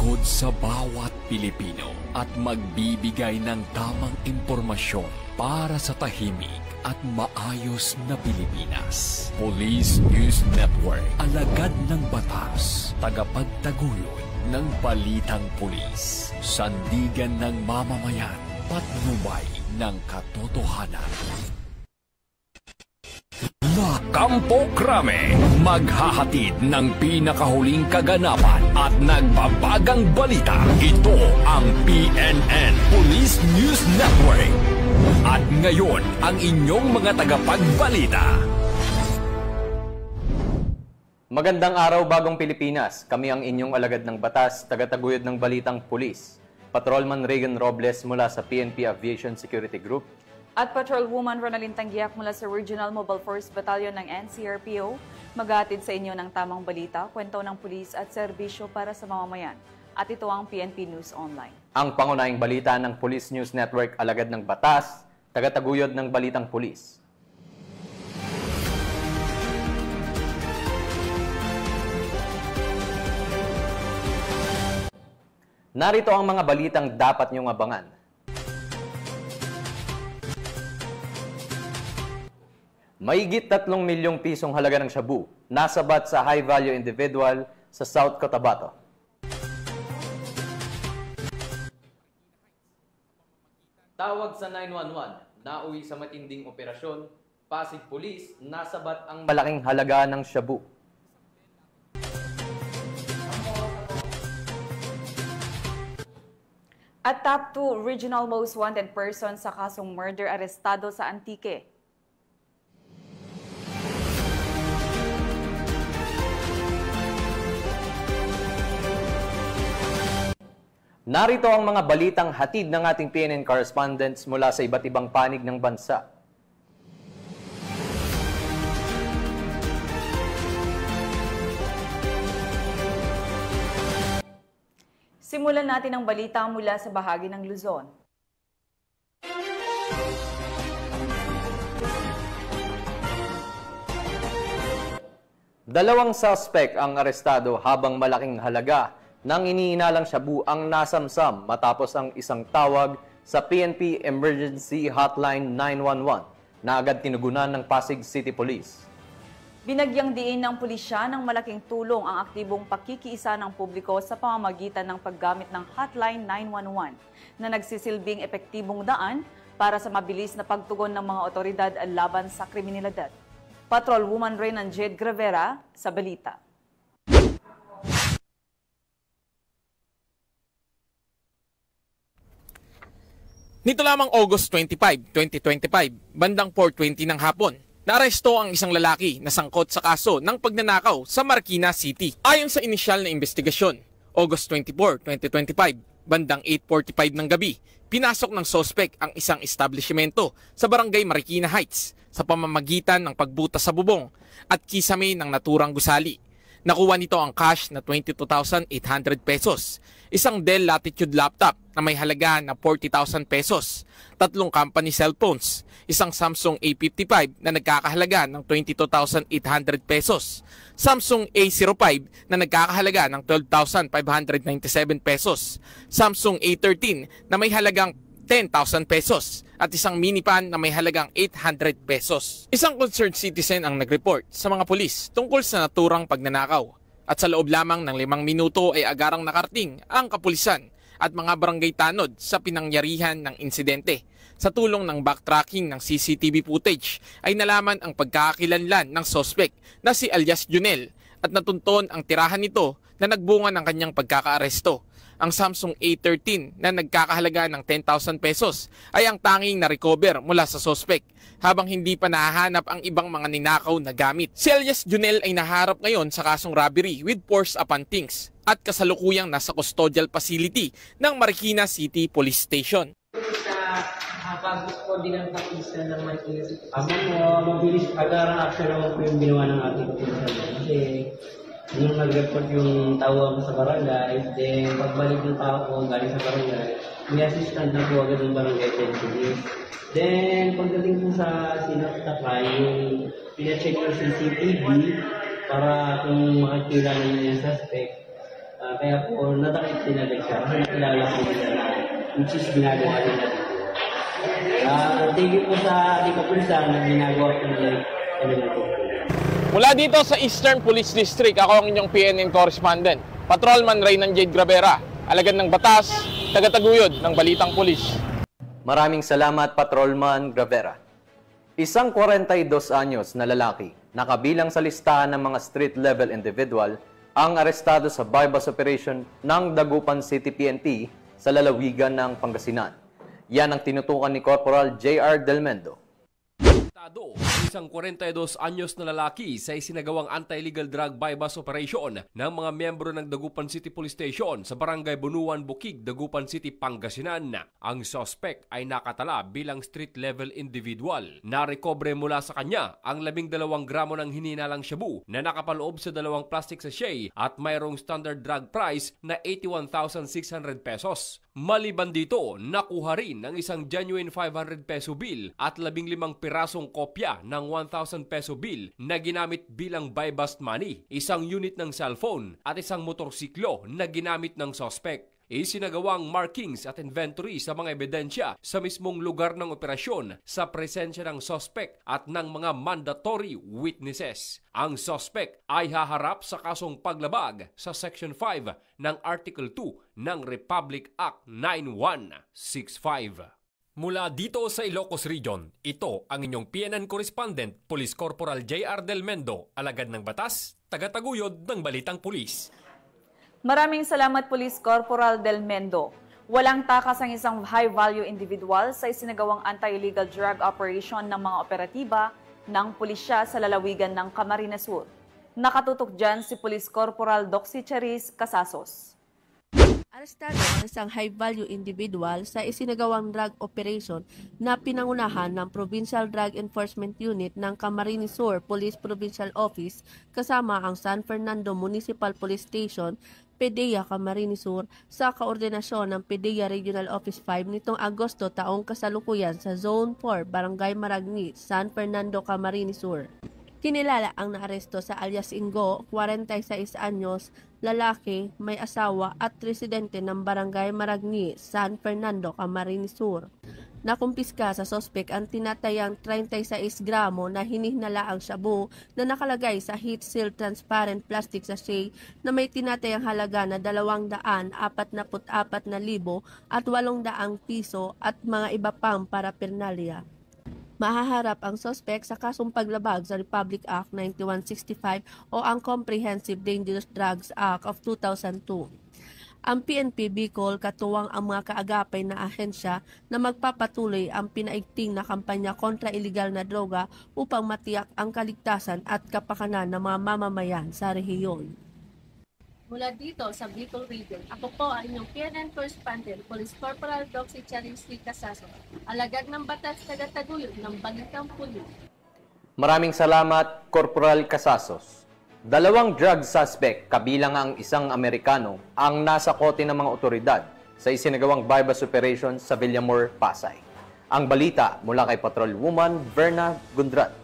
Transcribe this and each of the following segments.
lingkod sa bawat Pilipino at magbibigay ng tamang impormasyon para sa tahimik at maayos na Pilipinas. Police News Network, alagad ng batas, tagapagtaguyod ng balitang pulis, sandigan ng mamamayan, patnubay ng katotohanan. La Campo Crame, maghahatid ng pinakahuling kaganapan at nagbabagang balita. Ito ang PNN Police News Network. At ngayon, ang inyong mga tagapagbalita. Magandang araw, Bagong Pilipinas. Kami ang inyong alagad ng batas, tagataguyod ng balitang pulis. Patrolman Regan Robles mula sa PNP Aviation Security Group. At Patrolwoman Ronaldine Tanggiak mula sa Regional Mobile Force Battalion ng NCRPO, maghahatid sa inyo ng tamang balita, kwento ng pulis at serbisyo para sa mamamayan. At ito ang PNP News Online. Ang pangunahing balita ng Police News Network, alagad ng batas, tagataguyod ng balitang pulis. Narito ang mga balitang dapat niyong abangan. Mahigit 3 milyong pisong halaga ng shabu nasabat sa high-value individual sa South Cotabato. Tawag sa 911, nauwi sa matinding operasyon, Pasig Police, nasabat ang malaking halaga ng shabu. At top 2 regional most wanted person sa kasong murder arestado sa Antique. Narito ang mga balitang hatid ng ating PNN correspondents mula sa iba't ibang panig ng bansa. Simulan natin ang balita mula sa bahagi ng Luzon. Dalawang suspect ang arestado habang malaking halaga nang iniinalang shabu ang nasamsam matapos ang isang tawag sa PNP Emergency Hotline 911 na agad tinugunan ng Pasig City Police. Binagyang diin ng pulisya ng malaking tulong ang aktibong pakikiisa ng publiko sa pamamagitan ng paggamit ng Hotline 911 na nagsisilbing epektibong daan para sa mabilis na pagtugon ng mga otoridad laban sa kriminalidad. Patrolwoman Renan Jade Gravera sa balita. Nito lamang August 25, 2025, bandang 4:20 ng hapon, naaresto ang isang lalaki na sangkot sa kaso ng pagnanakaw sa Marikina City. Ayon sa inisyal na investigasyon, August 24, 2025, bandang 8:45 ng gabi, pinasok ng sospek ang isang establishmento sa Barangay Marikina Heights sa pamamagitan ng pagbutas sa bubong at kisame ng naturang gusali. Nakuha nito ang cash na 22,800 pesos, isang Dell Latitude laptop na may halaga na 40,000 pesos, 3 company cellphones, isang Samsung A55 na nagkakahalaga ng 22,800 pesos, Samsung A05 na nagkakahalaga ng 12,597 pesos, Samsung A13 na may halagang 10,000 pesos at isang minipan na may halagang 800 pesos. Isang concerned citizen ang nag-report sa mga pulis tungkol sa naturang pagnanakaw at sa loob lamang ng 5 minuto ay agarang nakarating ang kapulisan at mga barangay tanod sa pinangyarihan ng insidente. Sa tulong ng backtracking ng CCTV footage ay nalaman ang pagkakakilanlan ng suspect na si alias Junel at natunton ang tirahan nito na nagbunga ng kanyang pagkakaaresto. Ang Samsung A13 na nagkakahalaga ng 10,000 pesos ay ang tanging na-recover mula sa suspect habang hindi pa nahahanap ang ibang mga ninakaw na gamit. Si alias Junel ay naharap ngayon sa kasong robbery with force upon things at kasalukuyang nasa custodial facility ng Marikina City Police Station. Gusto din ang kapisa ng Marikina City. Mabilis agarang action naman po yung ginawa ng ating kapisa. Kasi nung nag-report yung tawag sa barangay, then pagbalik ng tao ko galing sa barangay, may assistant na po agad ng barangay police. Then pagdating po sa sinaktakay, yung pina-check yung CCTV para kung makikilala niyo yung suspect. Kaya po, natakit din agad siya kasi nakilala ko nila na which is ginagawa nila dito. Thank you po sa ating kapulisan na ginagawa po nila po. Mula dito sa Eastern Police District, ako ang inyong PNN correspondent, Patrolman Reynan Jade Gravera, alagad ng batas, tagataguyod ng Balitang Pulis. Maraming salamat, Patrolman Gravera. Isang 42 anyos na lalaki na kabilang sa listahan ng mga street-level individual ang arestado sa bypass operation ng Dagupan City PNP sa lalawigan ng Pangasinan. Yan ang tinutukan ni Corporal J.R. Del Mendo. Isang 42 anyos na lalaki sa isinagawang anti-illegal drug bypass operation ng mga miyembro ng Dagupan City Police Station sa Barangay Bunuan, Bukig, Dagupan City, Pangasinan. Ang suspect ay nakatala bilang street-level individual. Narekobre mula sa kanya ang 12 gramo ng hininalang shabu na nakapaloob sa 2 plastic sachet at mayroong standard drug price na 81,600 pesos. Maliban dito, nakuha rin ang isang genuine 500 peso bill at 15 pirasong kopya ng 1,000 peso bill na ginamit bilang buy-bust money, isang unit ng cellphone at isang motorsiklo na ginamit ng suspect. Isinagawang markings at inventory sa mga ebidensya sa mismong lugar ng operasyon sa presensya ng suspect at ng mga mandatory witnesses. Ang suspect ay haharap sa kasong paglabag sa Section 5 ng Article 2 ng Republic Act 9165. Mula dito sa Ilocos Region, ito ang inyong PNN correspondent, Police Corporal J.R. Del Mendo, alagad ng batas, tagataguyod ng Balitang Pulis. Maraming salamat, Police Corporal Del Mendo. Walang takas ang isang high-value individual sa isinagawang anti-illegal drug operation ng mga operatiba ng pulisya sa lalawigan ng Camarines Sur. Nakatutok dyan si Police Corporal Doxy Charis Casasos. Arestado ang isang high-value individual sa isinagawang drug operation na pinangunahan ng Provincial Drug Enforcement Unit ng Camarines Sur Police Provincial Office kasama ang San Fernando Municipal Police Station, PDEA Camarines Sur sa koordinasyon ng PDEA Regional Office 5 nitong Agosto taong kasalukuyan sa Zone 4, Barangay Maragni, San Fernando, Camarines Sur. Kinilala ang naaresto sa alias Ingo, 46 anyos, lalaki, may asawa at residente ng Barangay Maragni, San Fernando, Camarines Sur. Nakumpiska sa sospek ang tinatayang 36 gramo na hinihinalaang shabu na nakalagay sa heat-sealed transparent plastic sachet na may tinatayang halaga na 244,000 at 800 piso at mga iba pang paraphernalia. Mahaharap ang sospek sa kasong paglabag sa Republic Act 9165 o ang Comprehensive Dangerous Drugs Act of 2002. Ang PNP Bicol katuwang ang mga kaagapay na ahensya na magpapatuloy ang pinaigting na kampanya kontra iligal na droga upang matiyak ang kaligtasan at kapakanan ng mga mamamayan sa rehiyon. Mula dito sa Bicol Region, ako po ang inyong PNN correspondent, Police Corporal Doxy Charis Casasos, alagad ng batas tagataguyod ng Balitang Pulis. Maraming salamat, Corporal Casasos. 2 drug suspect, kabilang ang isang Amerikano, ang nasa kote ng mga otoridad sa isinagawang bypass operation sa Villamor, Pasay. Ang balita mula kay Patrolwoman Verna Gundrat.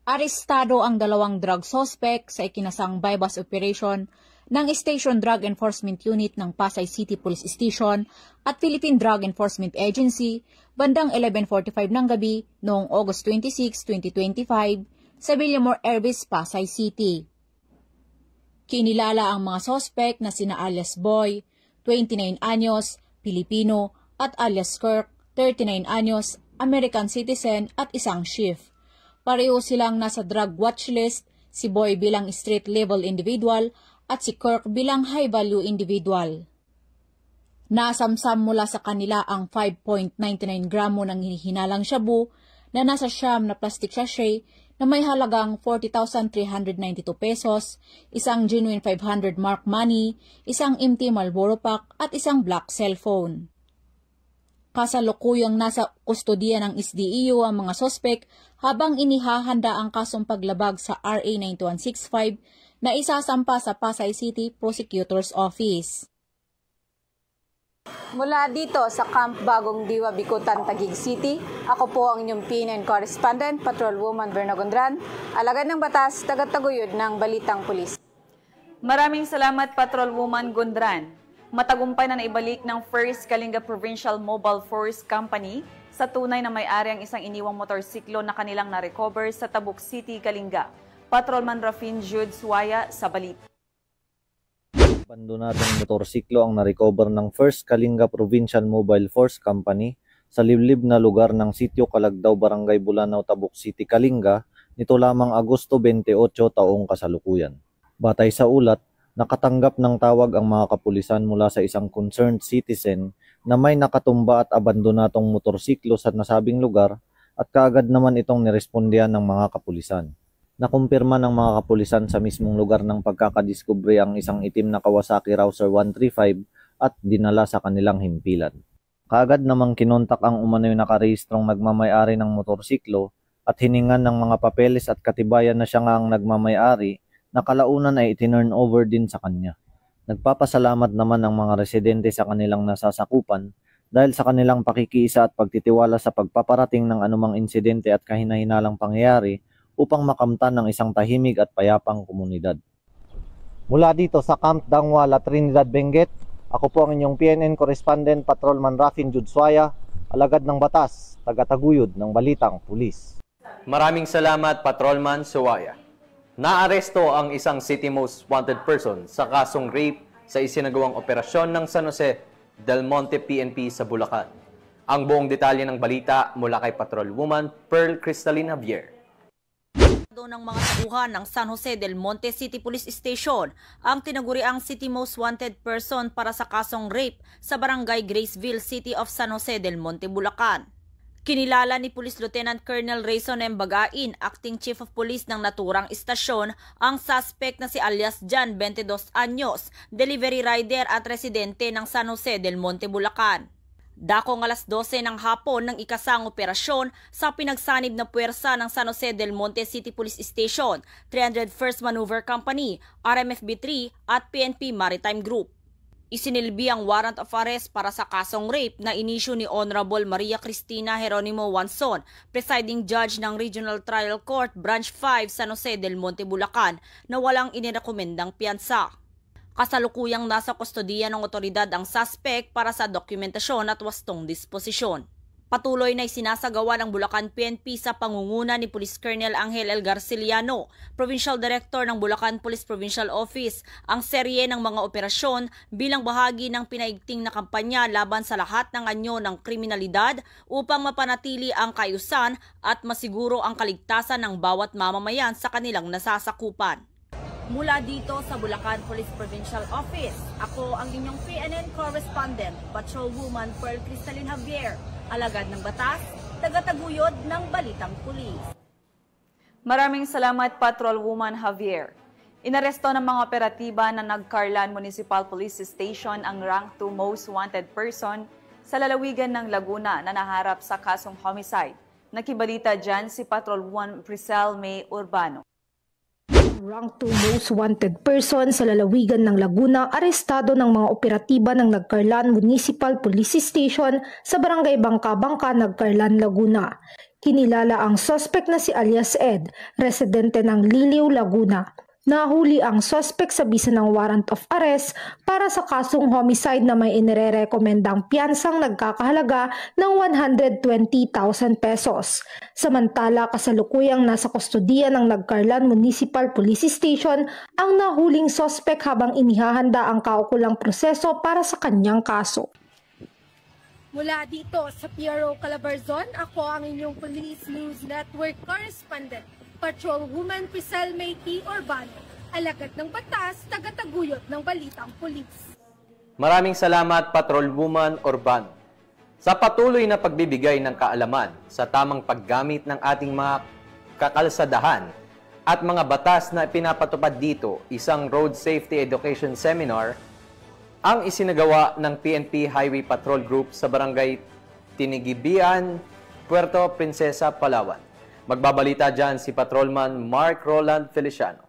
Arestado ang 2 drug suspect sa ikinasang bypass operation ng Station Drug Enforcement Unit ng Pasay City Police Station at Philippine Drug Enforcement Agency bandang 11:45 ng gabi noong August 26, 2025 sa Villamor Airbase, Pasay City. Kinilala ang mga suspect na sina alias Boy, 29 anyos, Pilipino, at alias Kirk, 39 anyos, American citizen at isang chief. Pareho silang nasa drug watch list, si Boy bilang street-level individual at si Kirk bilang high-value individual. Nasamsam mula sa kanila ang 5.99 gramo ng hinalang shabu na nasa siyam na plastic sachet na may halagang 40,392 pesos, isang genuine 500 mark money, isang empty Marlboro pack at isang black cellphone. Kasalukuyang nasa kustodiya ng SDEU ang mga sospek habang inihahanda ang kasong paglabag sa RA 9165 na isasampa sa Pasay City Prosecutor's Office. Mula dito sa Camp Bagong Diwa, Bicutan, Taguig City, ako po ang inyong PNN correspondent, Patrolwoman Berna Gondran, alagad ng batas, tagataguyod ng Balitang Pulis. Maraming salamat, Patrolwoman Gondran. Matagumpay na naibalik ng 1st Kalinga Provincial Mobile Force Company sa tunay na may-ari ang isang iniwang motorsiklo na kanilang na-recover sa Tabuk City, Kalinga. Patrolman Rafin Jude Suaya sa balita. Abandonadong motorsiklo ang na-recover ng 1st Kalinga Provincial Mobile Force Company sa liblib na lugar ng Sitio Calagdaw, Barangay Bulanao, Tabuk City, Kalinga nito lamang Agosto 28 taong kasalukuyan. Batay sa ulat, nakatanggap ng tawag ang mga kapulisan mula sa isang concerned citizen na may nakatumba at abandonatong motorsiklo sa nasabing lugar at kaagad naman itong nirespondihan ng mga kapulisan. Nakumpirma ng mga kapulisan sa mismong lugar ng pagkakadiskubre ang isang itim na Kawasaki Rouser 135 at dinala sa kanilang himpilan. Kaagad namang kinontak ang umano'y nakarehistrong nagmamay-ari ng motorsiklo at hiningan ng mga papeles at katibayan na siya nga ang nagmamay-ari na kalaunan ay itinurn over din sa kanya. Nagpapasalamat naman ang mga residente sa kanilang nasasakupan dahil sa kanilang pakikiisa at pagtitiwala sa pagpaparating ng anumang insidente at kahina-hinalang pangyayari upang makamtan ng isang tahimik at payapang komunidad. Mula dito sa Camp Dangwala, Trinidad, Benguet, ako po ang inyong PNN correspondent, Patrolman Rafin Jude Suaya, alagad ng batas, tagataguyod ng Balitang Pulis. Maraming salamat, Patrolman Suaya. Naaresto ang isang city most wanted person sa kasong rape sa isinagawang operasyon ng San Jose del Monte PNP sa Bulacan. Ang buong detalye ng balita mula kay Patrolwoman Pearl Cristalina Javier. Ng mga tauhan ng San Jose del Monte City Police Station ang tinaguriang city most wanted person para sa kasong rape sa Barangay Graceville, City of San Jose del Monte, Bulacan. Kinilala ni Police Lieutenant Colonel Rayson M. Bagain, Acting Chief of Police ng naturang istasyon, ang suspect na si alias Jan, 22 anyos, delivery rider at residente ng San Jose del Monte, Bulacan. Dakong alas 12 ng hapon ng ikasang operasyon sa pinagsanib na puwersa ng San Jose del Monte City Police Station, 301st Maneuver Company, RMFB-3 at PNP Maritime Group. Isinilbi ang warrant of arrest para sa kasong rape na inisyu ni Honorable Maria Cristina Jeronimo Wanson, presiding judge ng Regional Trial Court Branch 5 San Jose del Monte, Bulacan, na walang inirekomendang piyansa. Kasalukuyang nasa kustodiya ng otoridad ang suspect para sa dokumentasyon at wastong disposisyon. Patuloy na isinasagawa ng Bulacan PNP sa pangunguna ni Police Colonel Angel L. Garciliano, Provincial Director ng Bulacan Police Provincial Office, ang serye ng mga operasyon bilang bahagi ng pinaigting na kampanya laban sa lahat ng anyo ng kriminalidad upang mapanatili ang kaayusan at masiguro ang kaligtasan ng bawat mamamayan sa kanilang nasasakupan. Mula dito sa Bulacan Police Provincial Office, ako ang inyong PNN correspondent, Patrolwoman Pearl Cristalina Javier, alagad ng batas, tagataguyod ng Balitang Pulis. Maraming salamat, Patrolwoman Javier. Inaresto ng mga operatiba na Nagcarlan Municipal Police Station ang rank 2 most wanted person sa lalawigan ng Laguna na naharap sa kasong homicide. Nakibalita dyan si Patrolwoman Priscel May Urbano. Rank 2 most wanted person sa lalawigan ng Laguna, arestado ng mga operatiba ng Nagcarlan Municipal Police Station sa Barangay Bangka-Bangka, Nagcarlan, Laguna. Kinilala ang suspect na si alias Ed, residente ng Liliw, Laguna. Nahuli ang suspect sa bisa ng warrant of arrest para sa kasong homicide na may inirerekomendang piyansang nagkakahalaga ng 120,000 pesos. Samantala, kasalukuyang nasa kustodiya ng Nagcarlan Municipal Police Station ang nahuling suspect habang inihahanda ang kaukulang proseso para sa kanyang kaso. Mula dito sa PRO Calabarzon, ako ang inyong Police News Network correspondent, Patrolwoman Priscel May Urbano, alagad ng batas, tagataguyod ng Balitang Pulis. Maraming salamat, Patrolwoman Urbano. Sa patuloy na pagbibigay ng kaalaman sa tamang paggamit ng ating mga kakalsadahan at mga batas na pinapatupad dito, isang Road Safety Education Seminar ang isinagawa ng PNP Highway Patrol Group sa Barangay Tinigibian, Puerto Princesa, Palawan. Magbabalita dyan si Patrolman Mark Roland Feliciano.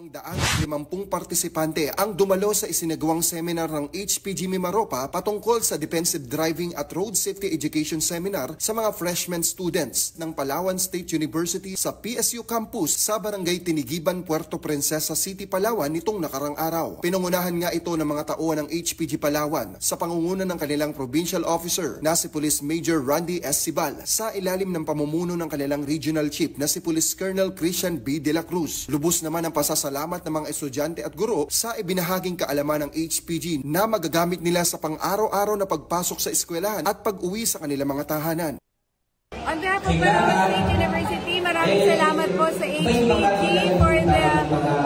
250 partisipante ang dumalo sa isinagawang seminar ng HPG Mimaropa patungkol sa Defensive Driving at Road Safety Education Seminar sa mga freshman students ng Palawan State University sa PSU Campus sa Barangay Tinigiban, Puerto Princesa City, Palawan nitong nakarang araw. Pinangunahan nga ito ng mga tauhan ng HPG Palawan sa pangunguna ng kanilang provincial officer na si Police Major Randy S. Sibal sa ilalim ng pamumuno ng kanilang regional chief na si Police Colonel Christian B. De La Cruz. Lubos naman ang pasasalamat ng mga estudyante at guro sa ibinahaging kaalaman ng HPG na magagamit nila sa pang-araw-araw na pagpasok sa eskwelahan at pag-uwi sa kanilang mga tahanan. On behalf of Palawan State University, maraming salamat po sa HPG for the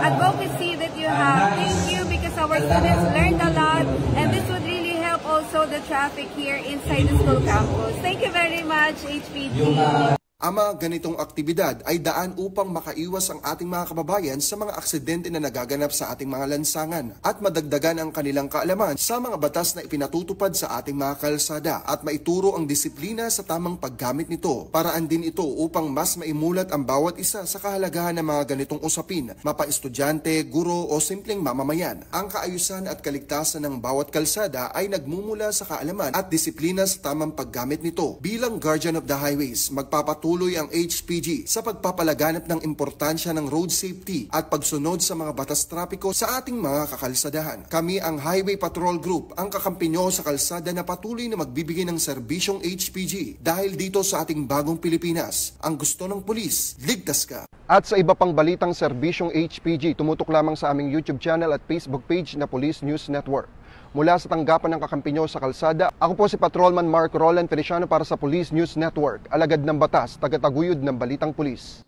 advocacy that you have. Thank you because our students learned a lot and this would really help also the traffic here inside the school campus. Thank you very much, HPG. Ang mga ganitong aktibidad ay daan upang makaiwas ang ating mga kababayan sa mga aksidente na nagaganap sa ating mga lansangan at madagdagan ang kanilang kaalaman sa mga batas na ipinatutupad sa ating mga kalsada at maituro ang disiplina sa tamang paggamit nito. Paraan din ito upang mas maimulat ang bawat isa sa kahalagahan ng mga ganitong usapin, mapa-estudyante, guro o simpleng mamamayan. Ang kaayusan at kaligtasan ng bawat kalsada ay nagmumula sa kaalaman at disiplina sa tamang paggamit nito. Bilang Guardian of the Highways, magpapatuloy ang HPG sa pagpapalaganap ng importansya ng road safety at pagsunod sa mga batas trapiko sa ating mga kakalsadahan. Kami ang Highway Patrol Group, ang kakampi nyo sa kalsada na patuloy na magbibigay ng serbisyong HPG dahil dito sa ating bagong Pilipinas. Ang gusto ng pulis, ligtas ka. At sa iba pang balitang serbisyong HPG, tumutok lamang sa aming YouTube channel at Facebook page na Police News Network. Mula sa tanggapan ng kakampi nyo sa kalsada, ako po si Patrolman Mark Roland Feliciano para sa Police News Network, alagad ng batas, tagataguyod ng balitang pulis.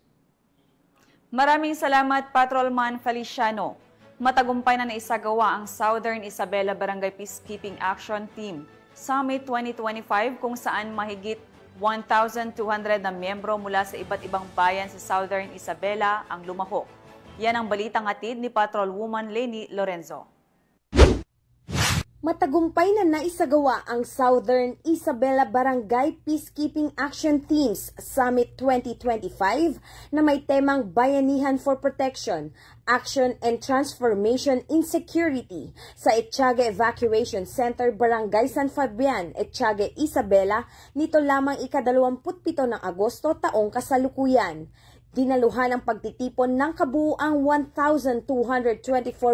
Maraming salamat, Patrolman Feliciano. Matagumpay na naisagawa ang Southern Isabela Barangay Peacekeeping Action Team Summit 2025 kung saan mahigit 1,200 na miyembro mula sa iba't ibang bayan sa Southern Isabela ang lumahok. Yan ang balitang hatid ni Patrolwoman Leni Lorenzo. Matagumpay na naisagawa ang Southern Isabela Barangay Peacekeeping Action Teams Summit 2025 na may temang Bayanihan for Protection, Action and Transformation in Security sa Etxague Evacuation Center, Barangay San Fabian, Etxague, Isabela, nito lamang ika-27 ng Agosto taong kasalukuyan. Dinaluhan ang pagtitipon ng kabuuang 1,224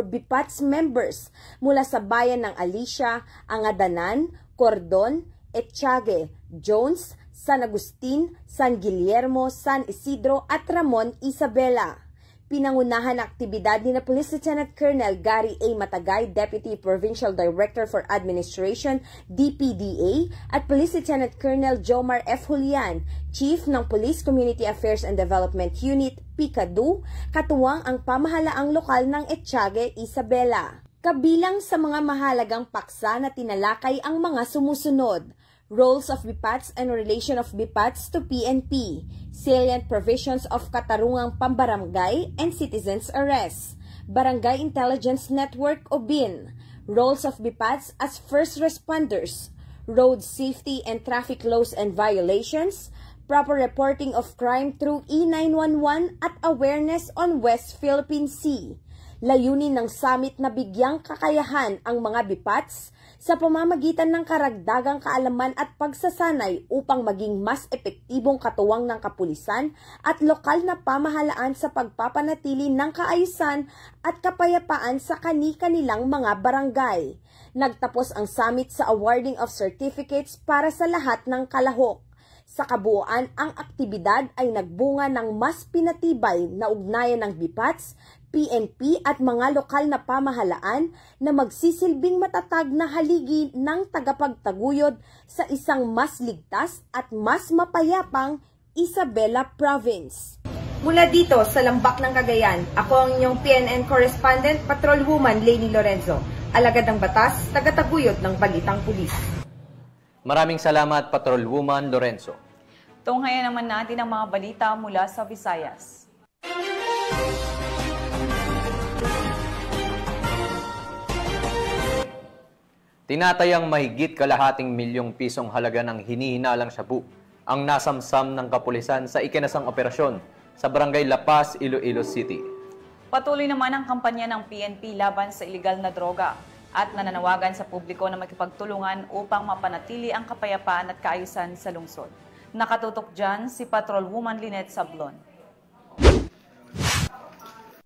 BIPATS members mula sa bayan ng Alicia, Angadanan, Cordon, Etxague, Jones, San Agustin, San Guillermo, San Isidro at Ramon, Isabela. Pinangunahan ang aktibidad ni na Police Lieutenant Colonel Gary A. Matagay, Deputy Provincial Director for Administration, DPDA, at Police Lieutenant Colonel Jomar F. Julian, Chief ng Police Community Affairs and Development Unit, PICADU, katuwang ang pamahalaang lokal ng Etxague, Isabela. Kabilang sa mga mahalagang paksa na tinalakay ang mga sumusunod: roles of BIPATS and relation of BIPATS to PNP, salient provisions of katarungang pambarangay and citizens arrest, Barangay Intelligence Network o BIN, roles of BIPATS as first responders, road safety and traffic laws and violations, proper reporting of crime through E911 at awareness on West Philippine Sea. Layunin ng summit na bigyang kakayahan ang mga BIPATS sa pamamagitan ng karagdagang kaalaman at pagsasanay upang maging mas epektibong katuwang ng kapulisan at lokal na pamahalaan sa pagpapanatili ng kaayusan at kapayapaan sa kani-kanilang mga barangay. Nagtapos ang summit sa awarding of certificates para sa lahat ng kalahok. Sa kabuuan, ang aktibidad ay nagbunga ng mas pinatibay na ugnayan ng BIPATS, PNP at mga lokal na pamahalaan na magsisilbing matatag na haligi ng tagapagtaguyod sa isang mas ligtas at mas mapayapang Isabela Province. Mula dito sa Lambak ng Cagayan, ako ang inyong PNN correspondent, Patrolwoman Leni Lorenzo, alagad ng batas, tagataguyod ng balitang pulis. Maraming salamat, Patrolwoman Lorenzo. Tunghayan naman natin ang mga balita mula sa Visayas. Tinatayang mahigit kalahating milyong pisong halaga ng hinihinalang shabu ang nasamsam ng kapulisan sa ikinasang operasyon sa Barangay La Paz, Iloilo City. Patuloy naman ang kampanya ng PNP laban sa iligal na droga at nananawagan sa publiko na makipagtulungan upang mapanatili ang kapayapaan at kaayusan sa lungsod. Nakatutok dyan si Patrolwoman Lynette Sablon.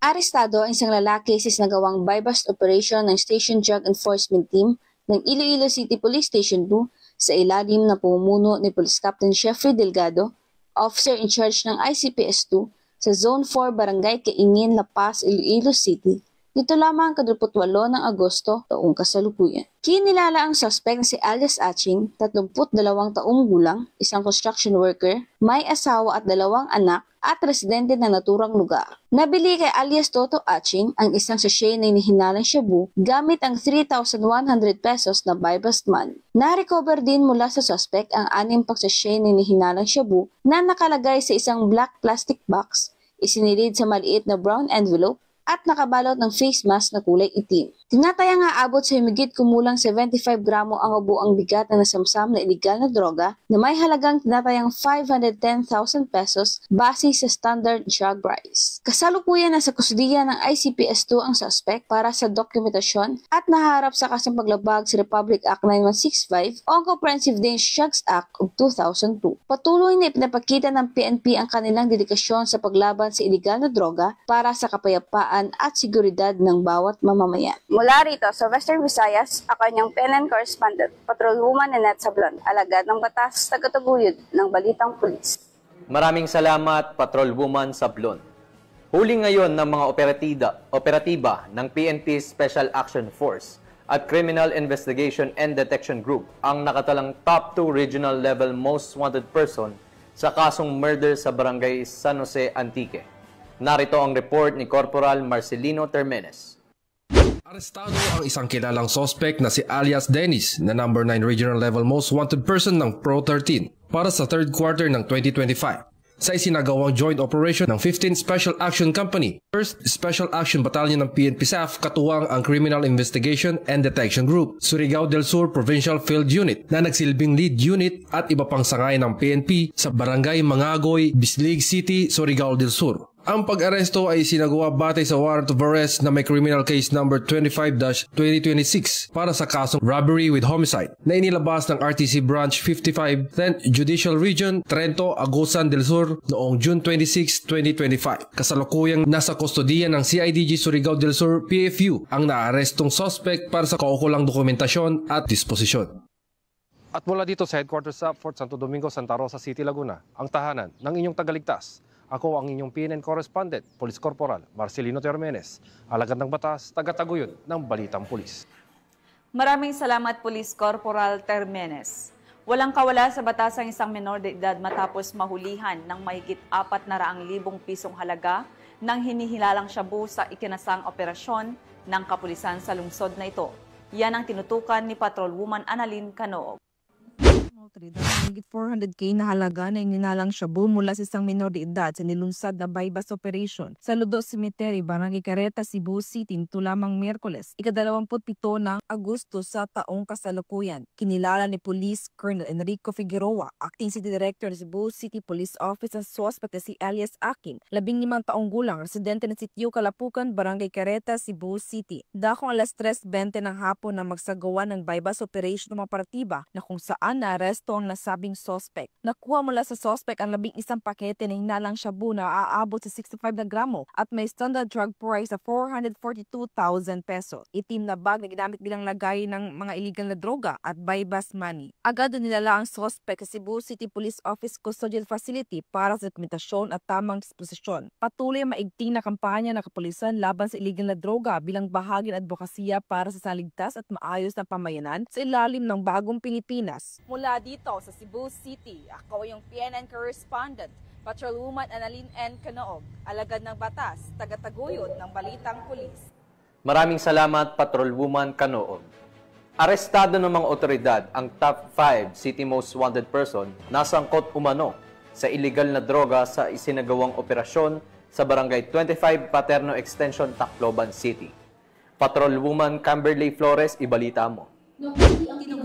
Arestado ang isang lalaki sa isinagawang buy-bust operation ng Station Drug Enforcement Team ng Iloilo City Police Station 2 sa ilalim na pamumuno ni Police Captain Jeffrey Delgado, officer in charge ng ICPS 2 sa Zone 4 Barangay Kaingin, La Paz, Iloilo City. Nito lamang 28 ng Agosto taong kasalukuyan. Kinilala ang suspect na si alias Aching, 32 taong gulang, isang construction worker, may asawa at 2 anak at residente ng naturang lugar. Nabili kay alias Toto Aching ang isang sachet na inihinalang shabu gamit ang 3,100 pesos na buy-bust money. Na-recover din mula sa suspect ang 6 sachet na inihinalang shabu na nakalagay sa isang black plastic box, isinilid sa maliit na brown envelope at nakabalot ng face mask na kulay itim. Tinatayang aabot sa higit kumulang 75 gramo ang buong bigat na nasamsam na iligal na droga na may halagang tinatayang 510,000 pesos base sa standard drug price. Kasalukuyan na sa kustudiya ng ICPS 2 ang suspect para sa dokumentasyon at naharap sa kasong paglabag sa Republic Act 9165 o ang Comprehensive Dangerous Drugs Act of 2002. Patuloy na ipinapakita ng PNP ang kanilang dedikasyon sa paglaban sa iligal na droga para sa kapayapaan at seguridad ng bawat mamamayan. Mula rito sa Western Visayas, ako ang PNN Correspondent, Patrolwoman Lynette Sablon, alagad ng batas, tagataguyod ng Balitang Pulis. Maraming salamat, Patrolwoman Sablon. Huli ngayon ng mga operatiba ng PNP Special Action Force at Criminal Investigation and Detection Group ang nakatalang top 2 regional level most wanted person sa kasong murder sa Barangay San Jose, Antique. Narito ang report ni Corporal Marcelino Termenes. Arestado ang isang kilalang suspect na si alias Dennis na number 9 regional level most wanted person ng Pro 13 para sa third quarter ng 2025 sa isinagawang joint operation ng 15th Special Action Company, 1st Special Action Battalion ng PNP SAF katuwang ang Criminal Investigation and Detection Group, Surigao del Sur Provincial Field Unit na nagsilbing lead unit at iba pang sangay ng PNP sa Barangay Mangagoy, Bislig City, Surigao del Sur. Ang pag-aresto ay sinagawa batay sa warrant of arrest na may criminal case number 25-2026 para sa kasong robbery with homicide na inilabas ng RTC Branch 55 10th Judicial Region, Trento, Agusan del Sur noong June 26, 2025. Kasalukuyang nasa kustodiya ng CIDG Surigao del Sur PFU ang naarestong suspect para sa kaukulang dokumentasyon at disposisyon. At mula dito sa headquarters sa Fort Santo Domingo, Santa Rosa City, Laguna, ang tahanan ng inyong tagaligtas. Ako ang inyong PNN Correspondent, Police Corporal Marcelino Termenes, alagad ng batas, tagataguyod ng Balitang Pulis. Maraming salamat, Police Corporal Termenes. Walang kawala sa batas ang isang menor de edad matapos mahulihan ng mahigit 400,000 pisong halaga ng hinihilalang shabu sa ikinasang operasyon ng kapulisan sa lungsod na ito. Yan ang tinutukan ni Patrolwoman Annalyn Canoog. Higit 400K na halaga na ininalang shabu mula sa isang minor de edad sa nilunsad na buy-bust operation sa Lodo Cemetery, Barangay Careta, Cebu City nito lamang Miyerkules, ika-27 ng Agosto sa taong kasalukuyan. Kinilala ni Police Colonel Enrico Figueroa, Acting City Director ng Cebu City Police Office ang suspect na si alias Akin, 15 taong gulang, residente ng Sitio Kalapukan, Barangay Careta, Cebu City. Dakong alas 3:20 ng hapon na magsagawa ng buy-bust operation ng mga partiba na kung saan na-arresto ang nasabing suspect. Nakuha mula sa suspect ang 11 pakete na hinalang shabu na aabot sa 65 na gramo at may standard drug price na 442,000 pesos. Itim na bag na ginamit bilang lagay ng mga illegal na droga at buy-bust money. Agad nilala ang suspect sa Cebu City Police Office Custodial Facility para sa dokumentasyon at tamang disposisyon. Patuloy ang maigting na kampanya ng kapulisan laban sa illegal na droga bilang bahagi ng advokasya para sa saligtas at maayos na pamayanan sa ilalim ng bagong Pilipinas. Mula dito sa Cebu City, ako yung PNN Correspondent, Patrolwoman Annalyn N. Canoog, alagad ng batas, tagataguyod ng Balitang Pulis. Maraming salamat, Patrolwoman Canoog. Arestado ng mga otoridad ang top 5 city most wanted person na sangkot umano sa illegal na droga sa isinagawang operasyon sa Barangay 25 Paterno Extension, Tacloban City. Patrolwoman Camberley Flores, ibalita mo.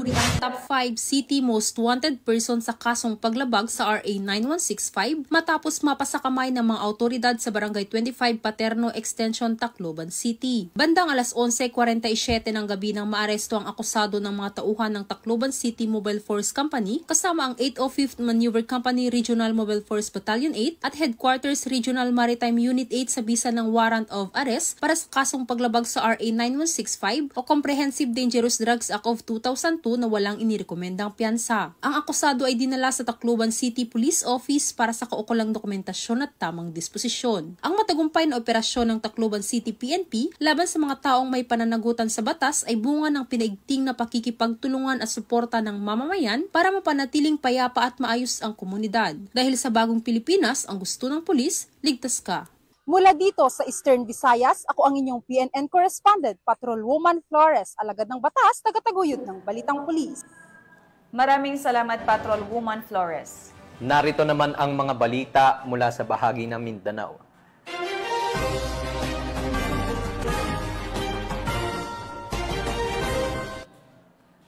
tinaguriang top 5 city most wanted person sa kasong paglabag sa RA 9165 matapos mapasakamay ng mga autoridad sa Barangay 25 Paterno Extension, Tacloban City. Bandang alas 11:47 ng gabi nang maaresto ang akusado ng mga tauhan ng Tacloban City Mobile Force Company kasama ang 805th Maneuver Company Regional Mobile Force Battalion 8 at Headquarters Regional Maritime Unit 8 sa bisa ng warrant of arrest para sa kasong paglabag sa RA 9165 o Comprehensive Dangerous Drugs Act of 2002 na walang inirekomendang piyansa. Ang akusado ay dinala sa Tacloban City Police Office para sa kaukulang dokumentasyon at tamang disposisyon. Ang matagumpay na operasyon ng Tacloban City PNP laban sa mga taong may pananagutan sa batas ay bunga ng pinaigting na pakikipagtulungan at suporta ng mamamayan para mapanatiling payapa at maayos ang komunidad. Dahil sa bagong Pilipinas, ang gusto ng pulis, ligtas ka. Mula dito sa Eastern Visayas, ako ang inyong PNN correspondent, Patrolwoman Flores, alagad ng batas, tagataguyod ng Balitang Pulis. Maraming salamat, Patrolwoman Flores. Narito naman ang mga balita mula sa bahagi ng Mindanao.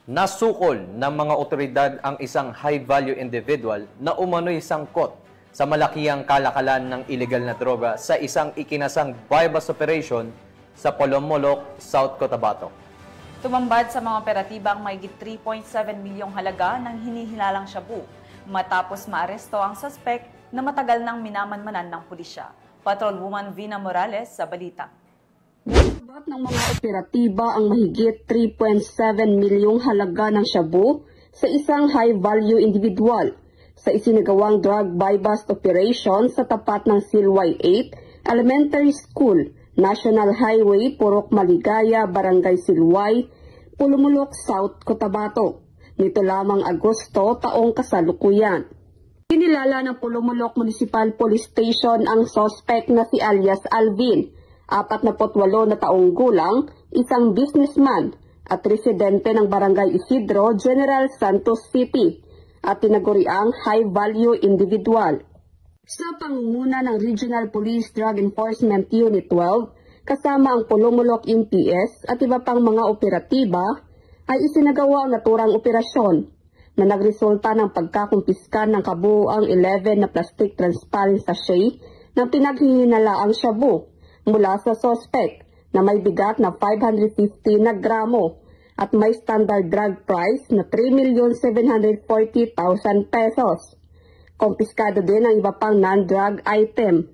Nasukol ng mga otoridad ang isang high-value individual na umano'y sangkot sa malakihang kalakalan ng illegal na droga sa isang ikinasang bypass operation sa Polomolok, South Cotabato. Tumambad sa mga operatiba ang mahigit 3.7 milyong halaga ng hinihilalang shabu matapos maaresto ang suspect na matagal nang minamanmanan ng pulisya. Patrolwoman Vina Morales sa balita. Nasabat ng mga operatiba ang mahigit 3.7 milyong halaga ng shabu sa isang high-value individual sa isinagawang drug buy-bust operation sa tapat ng Silway 8 Elementary School, National Highway, Purok Maligaya, Barangay Silway, Polomolok, South Cotabato. Nito lamang Agosto taong kasalukuyan. Kinilala ng Polomolok Municipal Police Station ang suspect na si alias Alvin, 48 na taong gulang, isang businessman at residente ng Barangay Isidro, General Santos City, at tinaguriang high-value individual. Sa pangunguna ng Regional Police Drug Enforcement Unit 12, kasama ang Polomolok MPS at iba pang mga operatiba, ay isinagawa ang naturang operasyon na nagresulta ng pagkakumpiska ng kabuuang 11 na plastic transparent sachet na pinaghihinalaang shabu mula sa suspect na may bigat na 550 na gramo at may standard drug price na 3,740,000 pesos. Kompiskado din ang iba pang non-drug item.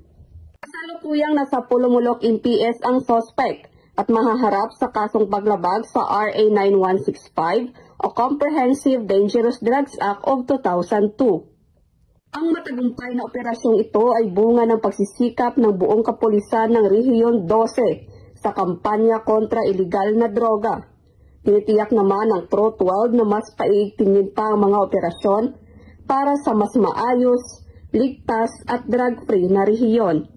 Kasalukuyang nasa Polomolok MPS ang suspect at mahaharap sa kasong paglabag sa RA 9165 o Comprehensive Dangerous Drugs Act of 2002. Ang matagumpay na operasyong ito ay bunga ng pagsisikap ng buong kapulisan ng Rehiyon 12 sa kampanya kontra iligal na droga. Tinitiyak naman ng Pro 12 na mas paigtingin pa ang mga operasyon para sa mas maayos, ligtas at drug-free na rehiyon.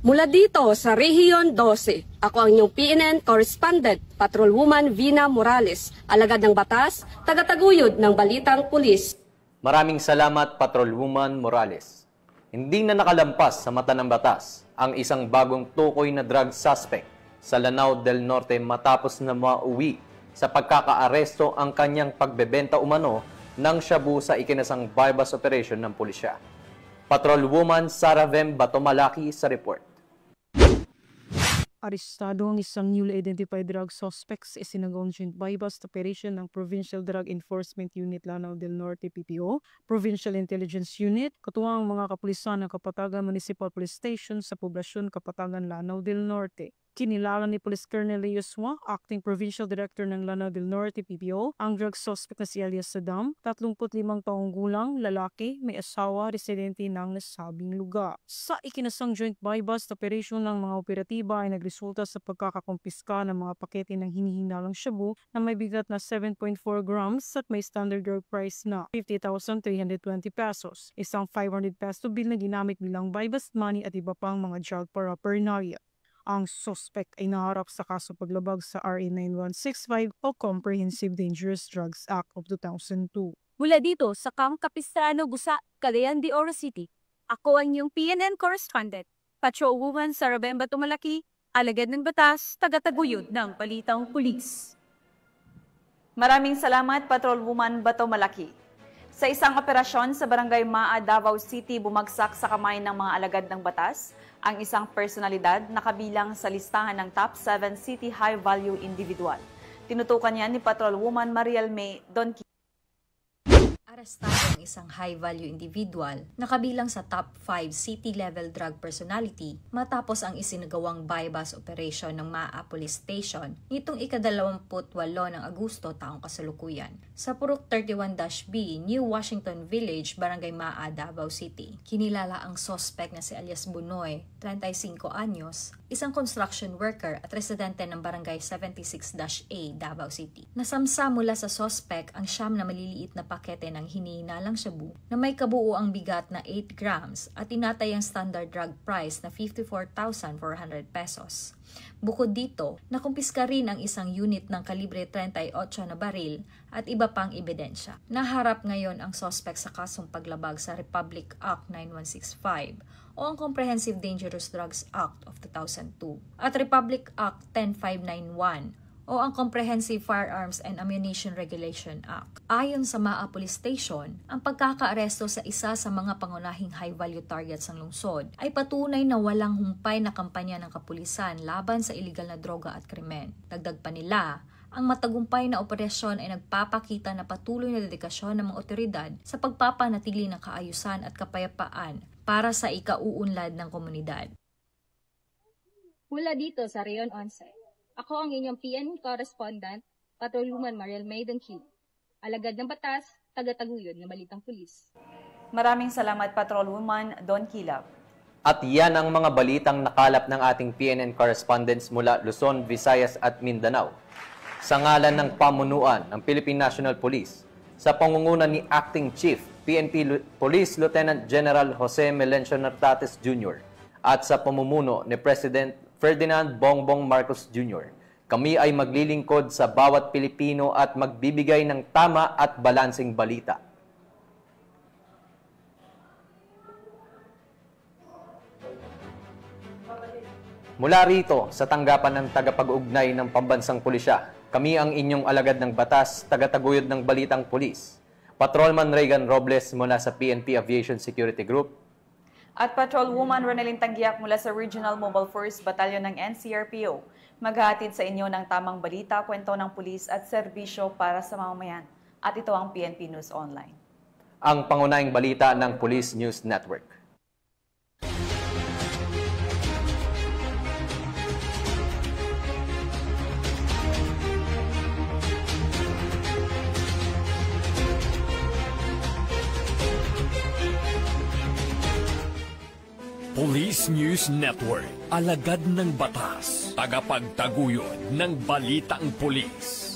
Mula dito sa Rehiyon 12, ako ang inyong PNN correspondent, Patrolwoman Vina Morales, alagad ng batas, tagataguyod ng Balitang Pulis. Maraming salamat, Patrolwoman Morales. Hindi na nakalampas sa mata ng batas ang isang bagong tukoy na drug suspect sa Lanao del Norte matapos na mauwi sa pagkakaaresto ang kanyang pagbebenta umano ng shabu sa ikinasang bypass operation ng pulisya. Patrolwoman Sara Vem Batomalaki sa report. Arestado ang isang newly identified drug suspect sa isinagawang joint bypass operation ng Provincial Drug Enforcement Unit Lanao del Norte PPO, Provincial Intelligence Unit, katuwang mga kapulisan ng Kapatagan Municipal Police Station sa poblasyon Kapatagan, Lanao del Norte. Kinilala ni Police Colonel Leo Swa, Acting Provincial Director ng Lanao del Norte PPO, ang drug suspect na si alias Saddam, 35 taong gulang, lalaki, may asawa, residente ng nasabing lugar. Sa ikinasang joint buy-bust operation ng mga operatiba ay nagresulta sa pagkakakumpiska ng mga pakete ng hinihinalang shabu na may bigat na 7.4 grams at may standard drug price na 50,320 pesos, isang 500 peso bill na ginamit bilang buy-bust money at iba pang mga drug paraphernalia. Ang suspect ay naharap sa kaso paglabag sa RA 9165 o Comprehensive Dangerous Drugs Act of 2002. Mula dito sa Camp Capistrano, Gusa, Cagayan de Oro City, ako ang iyong PNN correspondent, Patrolwoman Sara Vem Batomalaki, alagad ng batas, tagataguyod ng Balitang Pulis. Maraming salamat, Patrolwoman Bato Malaki. Sa isang operasyon sa Barangay Maa, Davao City, bumagsak sa kamay ng mga alagad ng batas ang isang personalidad na kabilang sa listahan ng top 7 city high-value individual. Tinutukan yan ni Patrolwoman Mariel May Donki. Arestado ang isang high-value individual na kabilang sa top 5 city-level drug personality matapos ang isinagawang bypass operation ng Maa Police Station nitong ika-28 ng Agosto taong kasalukuyan sa Purok 31-B, New Washington Village, Barangay Maa, Davao City. Kinilala ang suspect na si alias Bunoy, 35 anyos, isang construction worker at residente ng Barangay 76-A, Davao City. Nasamsa mula sa suspect ang siyam na maliliit na pakete ng hinihinalang shabu na may kabuuang bigat na 8 grams at tinatay ang standard drug price na 54,400 pesos. Bukod dito, nakumpiska rin ang isang unit ng kalibre 38 na baril at iba pang ebidensya. Naharap ngayon ang suspect sa kasong paglabag sa Republic Act 9165 o ang Comprehensive Dangerous Drugs Act of 2002 at Republic Act 10591 o ang Comprehensive Firearms and Ammunition Regulation Act. Ayon sa Maa Police Station, ang pagkakaaresto sa isa sa mga pangunahing high-value targets ng lungsod ay patunay na walang humpay na kampanya ng kapulisan laban sa iligal na droga at krimen. Dagdag pa nila, ang matagumpay na operasyon ay nagpapakita na patuloy na dedikasyon ng mga otoridad sa pagpapanatili ng kaayusan at kapayapaan para sa ikauunlad ng komunidad. Mula dito sa Rayon 11, ako ang inyong PN correspondent, Patrolwoman Mariel May Donki. Alagad ng batas, taga-taguyod ng Balitang Pulis. Maraming salamat, Patrolwoman Don Kilab. At yan ang mga balitang nakalap ng ating PNN correspondents mula Luzon, Visayas at Mindanao. Sa ngalan ng pamunuan ng Philippine National Police, sa pangunguna ni Acting Chief PNP Police Lieutenant General Jose Melencio Nartates Jr. at sa pamumuno ni President Ferdinand Bongbong Marcos Jr., kami ay maglilingkod sa bawat Pilipino at magbibigay ng tama at balanseng balita. Mula rito sa tanggapan ng tagapag-ugnay ng Pambansang Pulisya, kami ang inyong alagad ng batas, taga-taguyod ng Balitang Pulis, Patrolman Regan Robles mula sa PNP Aviation Security Group, at Patrolwoman Ronelyn Tanggiak mula sa Regional Mobile Force Battalion ng NCRPO, maghahatid sa inyo ng tamang balita, kwento ng pulis at serbisyo para sa mamamayan. At ito ang PNP News Online. Ang pangunahing balita ng Police News Network. Police News Network, alagad ng batas, tagapagtaguyod ng balitang pulis.